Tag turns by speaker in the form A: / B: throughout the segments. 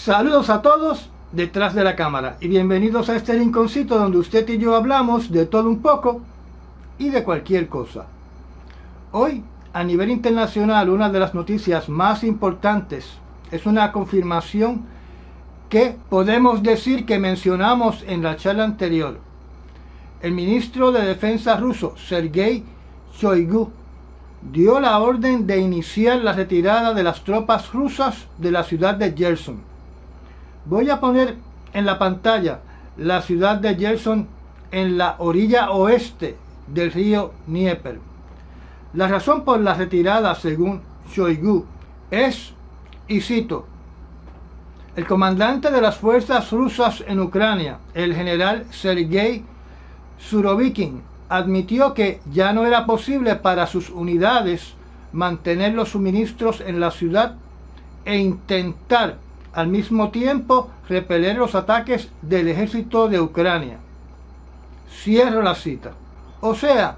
A: Saludos a todos detrás de la cámara y bienvenidos a este rinconcito donde usted y yo hablamos de todo un poco y de cualquier cosa. Hoy, a nivel internacional, una de las noticias más importantes es una confirmación que podemos decir que mencionamos en la charla anterior. El ministro de Defensa ruso, Sergei Shoigu, dio la orden de iniciar la retirada de las tropas rusas de la ciudad de Gerson. Voy a poner en la pantalla la ciudad de Gerson en la orilla oeste del río Dnieper. La razón por la retirada, según Shoigu, es, y cito, el comandante de las fuerzas rusas en Ucrania, el general Sergei Surovikin, admitió que ya no era posible para sus unidades mantener los suministros en la ciudad e intentar al mismo tiempo repeler los ataques del ejército de Ucrania. Cierro la cita. O sea,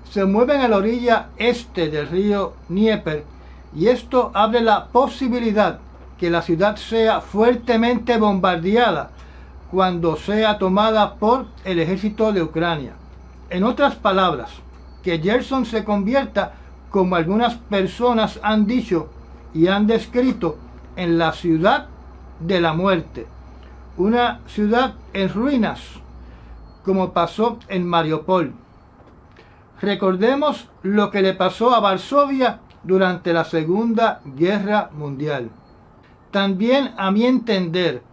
A: se mueven a la orilla este del río Dnieper y esto abre la posibilidad que la ciudad sea fuertemente bombardeada cuando sea tomada por el ejército de Ucrania. En otras palabras, que Gerson se convierta, como algunas personas han dicho y han descrito, en la ciudad de la muerte, una ciudad en ruinas, como pasó en Mariupol. Recordemos lo que le pasó a Varsovia durante la Segunda Guerra Mundial. También, a mi entender,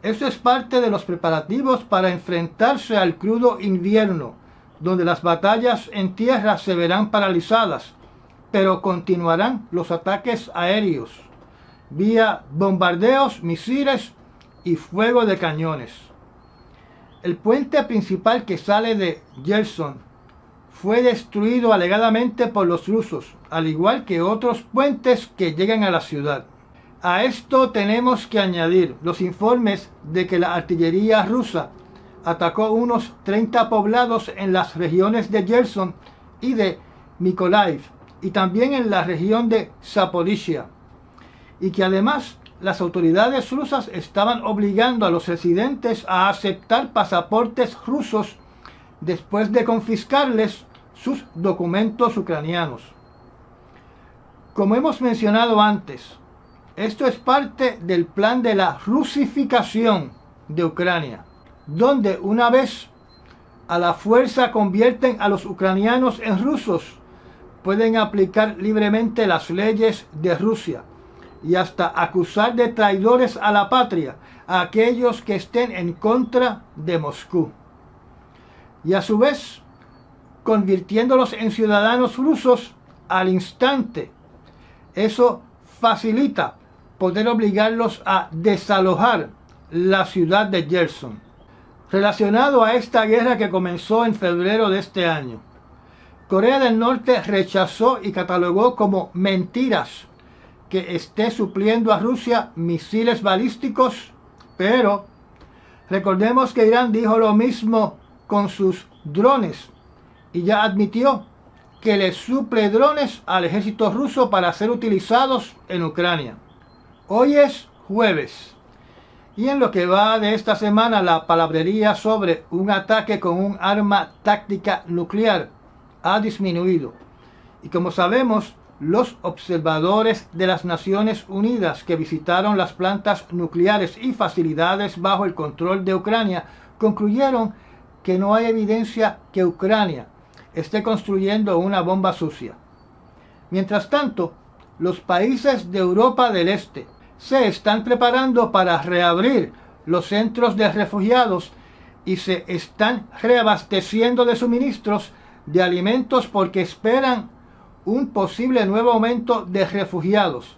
A: eso es parte de los preparativos para enfrentarse al crudo invierno, donde las batallas en tierra se verán paralizadas, pero continuarán los ataques aéreos, vía bombardeos, misiles y fuego de cañones. El puente principal que sale de Gerson fue destruido alegadamente por los rusos, al igual que otros puentes que llegan a la ciudad. A esto tenemos que añadir los informes de que la artillería rusa atacó unos 30 poblados en las regiones de Gerson y de Mykolaiv, y también en la región de Zaporizhia, y que además las autoridades rusas estaban obligando a los residentes a aceptar pasaportes rusos después de confiscarles sus documentos ucranianos. Como hemos mencionado antes, esto es parte del plan de la rusificación de Ucrania, donde una vez a la fuerza convierten a los ucranianos en rusos, pueden aplicar libremente las leyes de Rusia y hasta acusar de traidores a la patria a aquellos que estén en contra de Moscú. Y a su vez, convirtiéndolos en ciudadanos rusos al instante. Eso facilita poder obligarlos a desalojar la ciudad de Gerson. Relacionado a esta guerra que comenzó en febrero de este año, Corea del Norte rechazó y catalogó como mentiras que esté supliendo a Rusia misiles balísticos, pero recordemos que Irán dijo lo mismo con sus drones y ya admitió que le suple drones al ejército ruso para ser utilizados en Ucrania. Hoy es jueves y en lo que va de esta semana la palabrería sobre un ataque con un arma táctica nuclear ha disminuido. Y como sabemos, los observadores de las Naciones Unidas que visitaron las plantas nucleares y facilidades bajo el control de Ucrania concluyeron que no hay evidencia que Ucrania esté construyendo una bomba sucia. Mientras tanto, los países de Europa del Este se están preparando para reabrir los centros de refugiados y se están reabasteciendo de suministros de alimentos porque esperan un posible nuevo aumento de refugiados,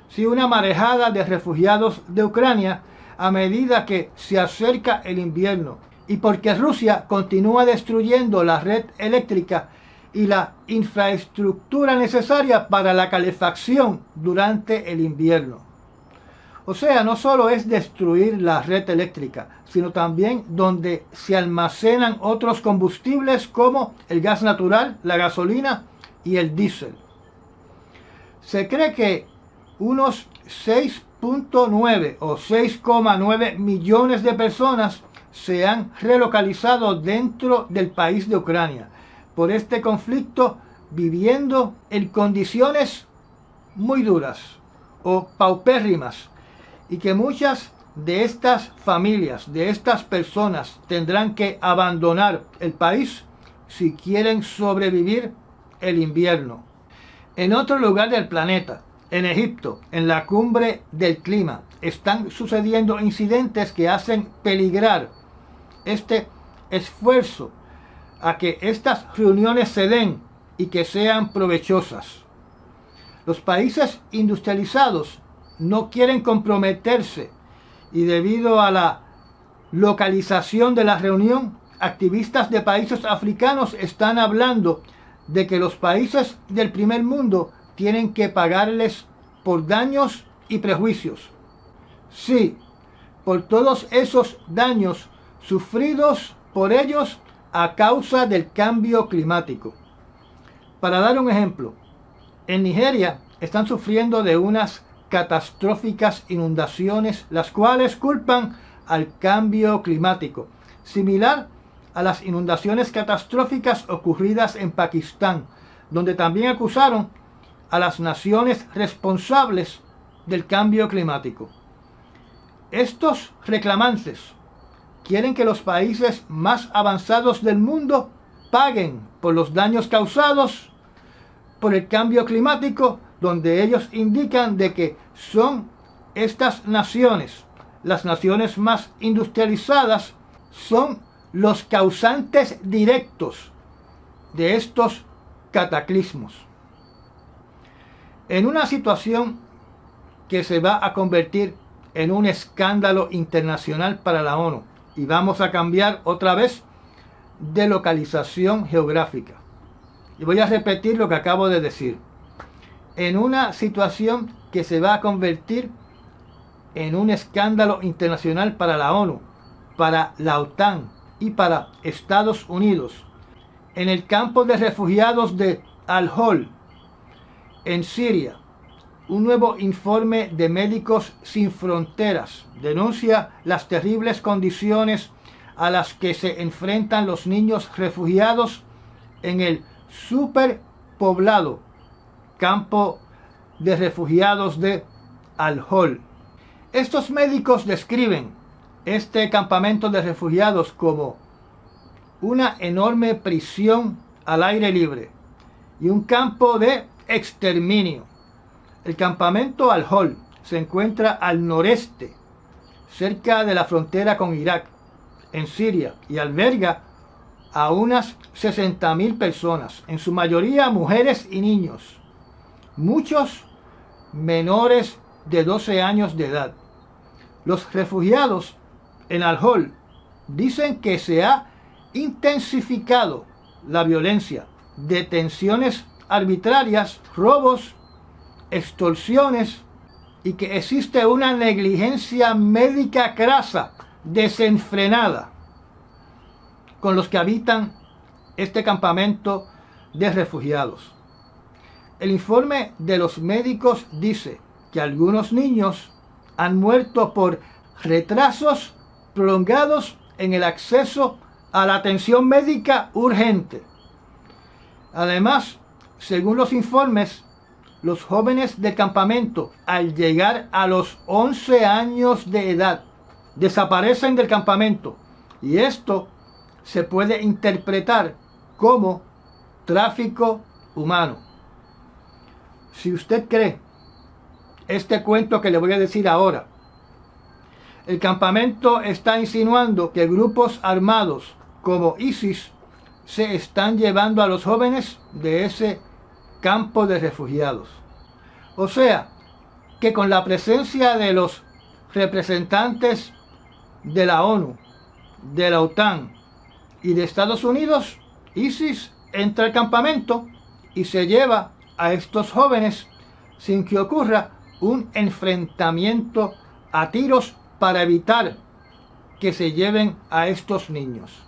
A: sí, una marejada de refugiados de Ucrania a medida que se acerca el invierno, y porque Rusia continúa destruyendo la red eléctrica y la infraestructura necesaria para la calefacción durante el invierno. O sea, no solo es destruir la red eléctrica, sino también donde se almacenan otros combustibles como el gas natural, la gasolina y el diésel. Se cree que unos 6.9 o 6,9 millones de personas se han relocalizado dentro del país de Ucrania por este conflicto, viviendo en condiciones muy duras o paupérrimas, y que muchas de estas familias, de estas personas, tendrán que abandonar el país si quieren sobrevivir el invierno. En otro lugar del planeta, en Egipto, en la cumbre del clima, están sucediendo incidentes que hacen peligrar este esfuerzo a que estas reuniones se den y que sean provechosas. Los países industrializados no quieren comprometerse, y debido a la localización de la reunión, activistas de países africanos están hablando de que los países del primer mundo tienen que pagarles por daños y prejuicios. Sí, por todos esos daños sufridos por ellos a causa del cambio climático. Para dar un ejemplo, en Nigeria están sufriendo de unas catastróficas inundaciones, las cuales culpan al cambio climático, similar a las inundaciones catastróficas ocurridas en Pakistán, donde también acusaron a las naciones responsables del cambio climático. Estos reclamantes quieren que los países más avanzados del mundo paguen por los daños causados por el cambio climático, donde ellos indican de que son estas naciones, las naciones más industrializadas, son los causantes directos de estos cataclismos. En una situación que se va a convertir en un escándalo internacional para la ONU, y vamos a cambiar otra vez de localización geográfica. Y voy a repetir lo que acabo de decir. En una situación que se va a convertir en un escándalo internacional para la ONU, para la OTAN y para Estados Unidos, en el campo de refugiados de Al-Hol, en Siria, un nuevo informe de Médicos Sin Fronteras denuncia las terribles condiciones a las que se enfrentan los niños refugiados en el superpoblado campo de refugiados de Al-Hol. Estos médicos describen este campamento de refugiados como una enorme prisión al aire libre y un campo de exterminio. El campamento Al-Hol se encuentra al noreste, cerca de la frontera con Irak, en Siria, y alberga a unas 60.000 personas, en su mayoría mujeres y niños, muchos menores de 12 años de edad. Los refugiados en Al-Hol dicen que se ha intensificado la violencia, detenciones arbitrarias, robos, extorsiones, y que existe una negligencia médica crasa, desenfrenada, con los que habitan este campamento de refugiados. El informe de los médicos dice que algunos niños han muerto por retrasos prolongados en el acceso a la atención médica urgente. Además, según los informes, los jóvenes del campamento, al llegar a los 11 años de edad, desaparecen del campamento, y esto se puede interpretar como tráfico humano. Si usted cree este cuento que le voy a decir ahora, el campamento está insinuando que grupos armados como ISIS se están llevando a los jóvenes de ese campo de refugiados. O sea, que con la presencia de los representantes de la ONU, de la OTAN y de Estados Unidos, ISIS entra al campamento y se lleva a estos jóvenes sin que ocurra un enfrentamiento a tiros para evitar que se lleven a estos niños.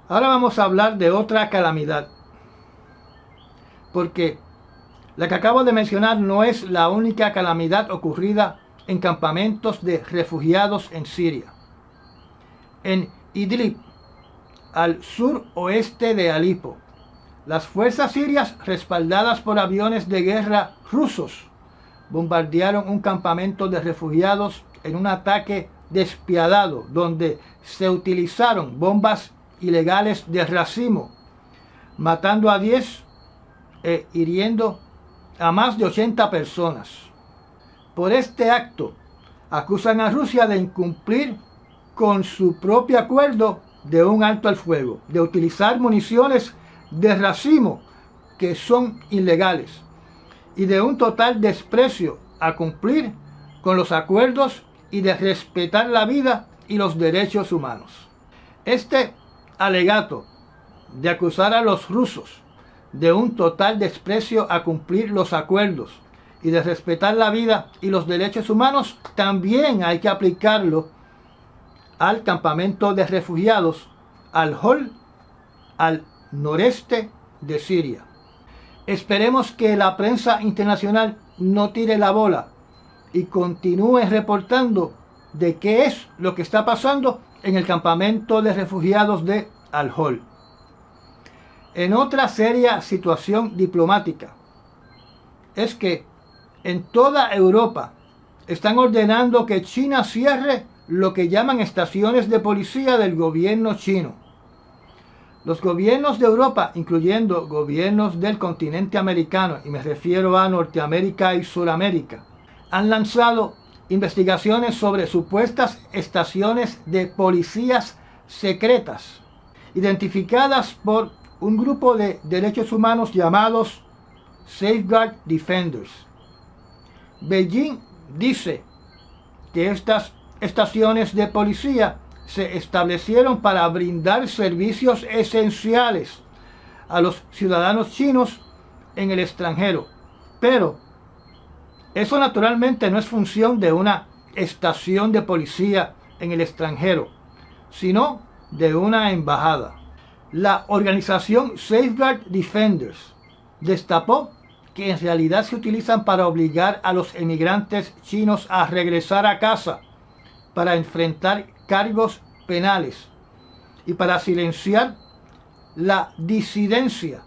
A: Ahora vamos a hablar de otra calamidad, porque La que acabo de mencionar no es la única calamidad ocurrida en campamentos de refugiados en Siria. En Idlib, al suroeste de Alepo, las fuerzas sirias, respaldadas por aviones de guerra rusos, bombardearon un campamento de refugiados en un ataque despiadado donde se utilizaron bombas ilegales de racimo, matando a 10 e hiriendo a más de 80 personas. Por este acto, acusan a Rusia de incumplir con su propio acuerdo de un alto al fuego, de utilizar municiones de racimo que son ilegales y de un total desprecio a cumplir con los acuerdos y de respetar la vida y los derechos humanos. Este alegato de acusar a los rusos de un total desprecio a cumplir los acuerdos y de respetar la vida y los derechos humanos también hay que aplicarlo al campamento de refugiados Al-Hol, al noreste de Siria. Esperemos que la prensa internacional no tire la bola y continúe reportando de qué es lo que está pasando en el campamento de refugiados de Al-Hol. En otra seria situación diplomática es que en toda Europa están ordenando que China cierre lo que llaman estaciones de policía del gobierno chino. Los gobiernos de Europa, incluyendo gobiernos del continente americano, y me refiero a Norteamérica y Sudamérica, han lanzado investigaciones sobre supuestas estaciones de policías secretas, identificadas por un grupo de derechos humanos llamados Safeguard Defenders. Beijing dice que estas estaciones de policía se establecieron para brindar servicios esenciales a los ciudadanos chinos en el extranjero, pero eso naturalmente no es función de una estación de policía en el extranjero, sino de una embajada. La organización Safeguard Defenders destapó que en realidad se utilizan para obligar a los emigrantes chinos a regresar a casa para enfrentar cargos penales y para silenciar la disidencia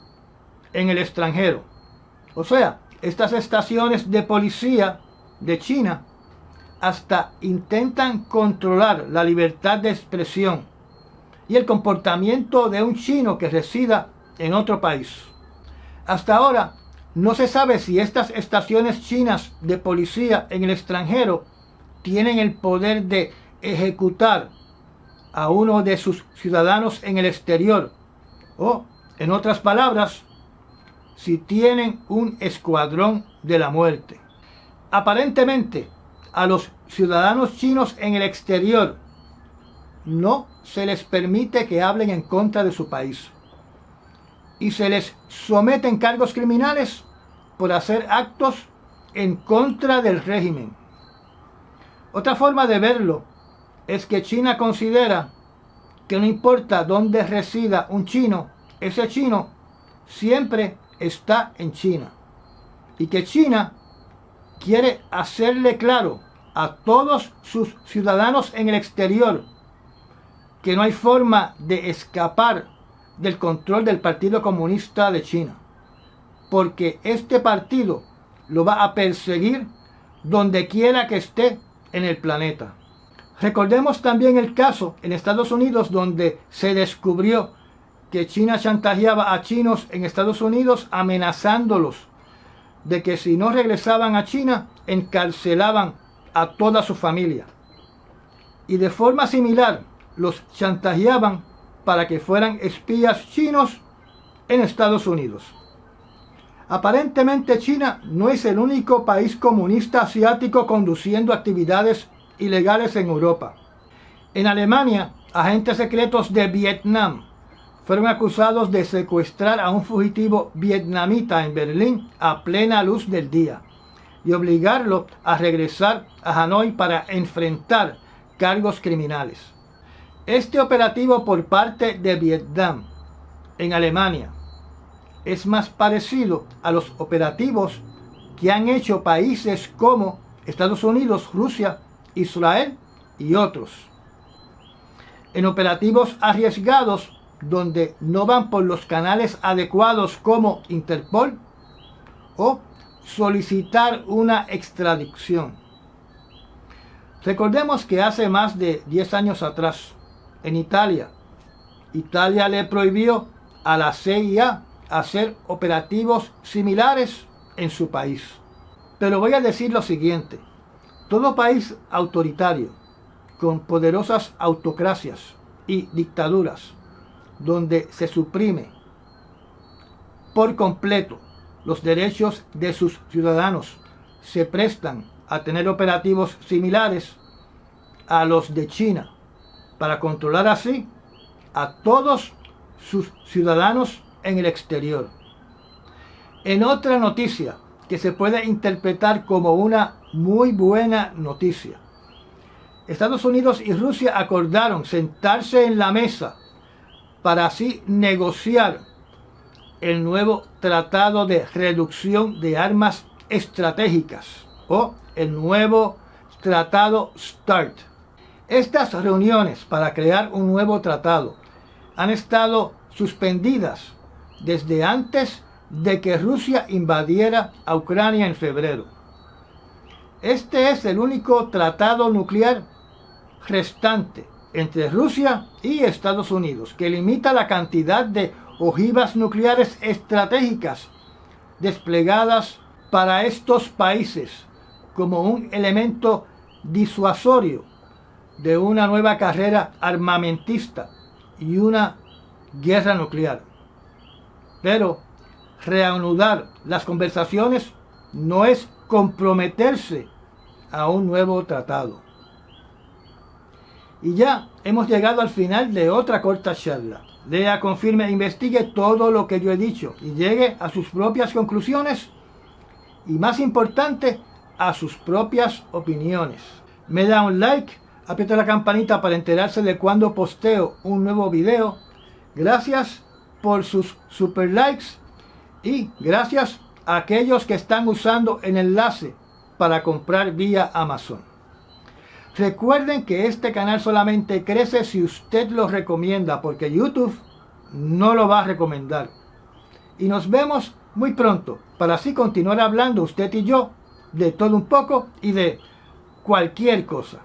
A: en el extranjero. O sea, estas estaciones de policía de China hasta intentan controlar la libertad de expresión y el comportamiento de un chino que resida en otro país. Hasta ahora no se sabe si estas estaciones chinas de policía en el extranjero tienen el poder de ejecutar a uno de sus ciudadanos en el exterior, o, en otras palabras, si tienen un escuadrón de la muerte. Aparentemente, a los ciudadanos chinos en el exterior no se les permite que hablen en contra de su país y se les someten cargos criminales por hacer actos en contra del régimen. Otra forma de verlo es que China considera que no importa dónde resida un chino, ese chino siempre está en China, y que China quiere hacerle claro a todos sus ciudadanos en el exterior que no hay forma de escapar del control del Partido Comunista de China, porque este partido lo va a perseguir donde quiera que esté en el planeta. Recordemos también el caso en Estados Unidos donde se descubrió que China chantajeaba a chinos en Estados Unidos amenazándolos de que si no regresaban a China encarcelaban a toda su familia. Y de forma similar los chantajeaban para que fueran espías chinos en Estados Unidos. Aparentemente China no es el único país comunista asiático conduciendo actividades ilegales en Europa. En Alemania, agentes secretos de Vietnam fueron acusados de secuestrar a un fugitivo vietnamita en Berlín a plena luz del día y obligarlo a regresar a Hanoi para enfrentar cargos criminales. Este operativo por parte de Vietnam en Alemania es más parecido a los operativos que han hecho países como Estados Unidos, Rusia, Israel y otros. En operativos arriesgados donde no van por los canales adecuados como Interpol o solicitar una extradición. Recordemos que hace más de 10 años atrás, en Italia le prohibió a la CIA hacer operativos similares en su país. Pero voy a decir lo siguiente: todo país autoritario, con poderosas autocracias y dictaduras, donde se suprime por completo los derechos de sus ciudadanos, se prestan a tener operativos similares a los de China, para controlar así a todos sus ciudadanos en el exterior. En otra noticia que se puede interpretar como una muy buena noticia, Estados Unidos y Rusia acordaron sentarse en la mesa para así negociar el nuevo Tratado de Reducción de Armas Estratégicas o el nuevo Tratado START. Estas reuniones para crear un nuevo tratado han estado suspendidas desde antes de que Rusia invadiera a Ucrania en febrero. Este es el único tratado nuclear restante entre Rusia y Estados Unidos que limita la cantidad de ojivas nucleares estratégicas desplegadas para estos países como un elemento disuasorio de una nueva carrera armamentista y una guerra nuclear. Pero reanudar las conversaciones no es comprometerse a un nuevo tratado. Y ya hemos llegado al final de otra corta charla. Lea, confirme e investigue todo lo que yo he dicho y llegue a sus propias conclusiones y, más importante, a sus propias opiniones. Me da un like, aprieta la campanita para enterarse de cuando posteo un nuevo video. Gracias por sus super likes y gracias a aquellos que están usando el enlace para comprar vía Amazon. Recuerden que este canal solamente crece si usted lo recomienda, porque YouTube no lo va a recomendar. Y nos vemos muy pronto para así continuar hablando usted y yo de todo un poco y de cualquier cosa.